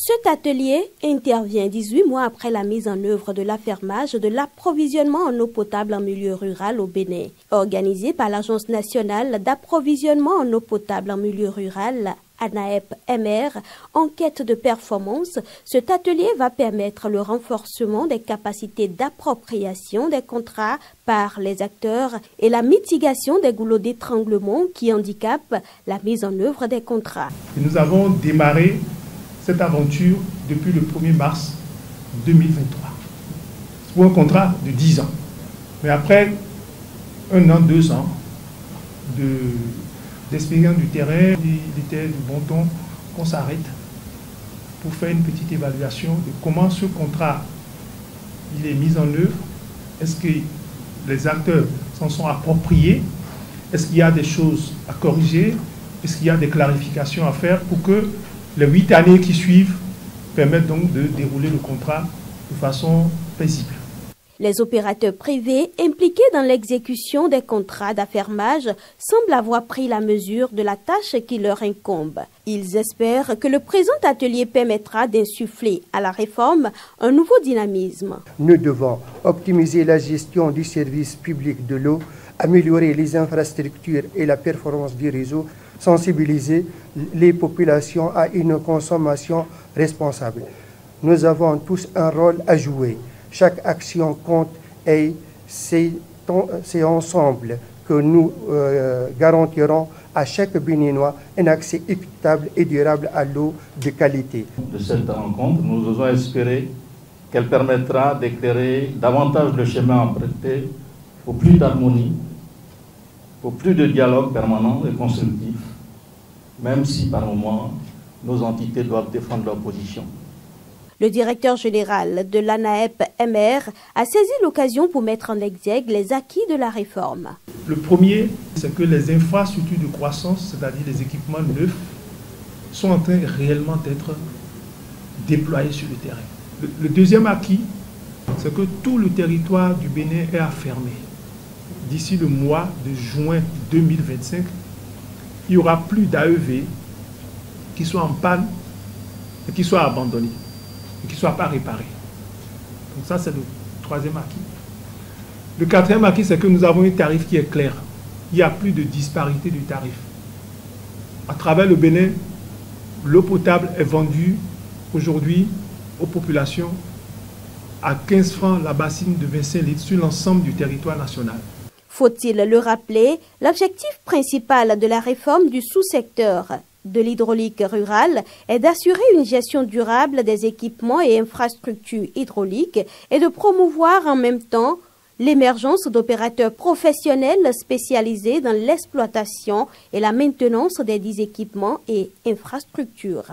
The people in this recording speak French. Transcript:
Cet atelier intervient 18 mois après la mise en œuvre de l'affermage de l'approvisionnement en eau potable en milieu rural au Bénin. Organisé par l'Agence nationale d'approvisionnement en eau potable en milieu rural, ANAEP-MR, en quête de performance, cet atelier va permettre le renforcement des capacités d'appropriation des contrats par les acteurs et la mitigation des goulots d'étranglement qui handicapent la mise en œuvre des contrats. Et nous avons démarré cette aventure depuis le 1er mars 2023 pour un contrat de 10 ans. Mais après 1 an, 2 ans d'expérience du terrain, il était de bon ton qu'on s'arrête pour faire une petite évaluation de comment ce contrat il est mis en œuvre. Est-ce que les acteurs s'en sont appropriés? Est-ce qu'il y a des choses à corriger? Est-ce qu'il y a des clarifications à faire pour que les 8 années qui suivent permettent donc de dérouler le contrat de façon paisible? Les opérateurs privés impliqués dans l'exécution des contrats d'affermage semblent avoir pris la mesure de la tâche qui leur incombe. Ils espèrent que le présent atelier permettra d'insuffler à la réforme un nouveau dynamisme. Nous devons optimiser la gestion du service public de l'eau, améliorer les infrastructures et la performance du réseau, sensibiliser les populations à une consommation responsable. Nous avons tous un rôle à jouer. Chaque action compte et c'est ensemble que nous garantirons à chaque Béninois un accès équitable et durable à l'eau de qualité. De cette rencontre, nous osons espérer qu'elle permettra d'éclairer davantage le chemin emprunté pour plus d'harmonie, pour plus de dialogue permanent et constructif, même si par moments nos entités doivent défendre leur position. Le directeur général de l'ANAEP-MR a saisi l'occasion pour mettre en exergue les acquis de la réforme. Le premier, c'est que les infrastructures de croissance, c'est-à-dire les équipements neufs, sont en train réellement d'être déployés sur le terrain. Le deuxième acquis, c'est que tout le territoire du Bénin est affermé. D'ici le mois de juin 2025, il n'y aura plus d'AEV qui soient en panne et qui soient abandonnés, et qui ne soient pas réparés. Donc ça, c'est le troisième acquis. Le quatrième acquis, c'est que nous avons un tarif qui est clair. Il n'y a plus de disparité du tarif. À travers le Bénin, l'eau potable est vendue aujourd'hui aux populations à 15 francs la bassine de 25 litres sur l'ensemble du territoire national. Faut-il le rappeler, l'objectif principal de la réforme du sous-secteur de l'hydraulique rurale est d'assurer une gestion durable des équipements et infrastructures hydrauliques et de promouvoir en même temps l'émergence d'opérateurs professionnels spécialisés dans l'exploitation et la maintenance des dits équipements et infrastructures.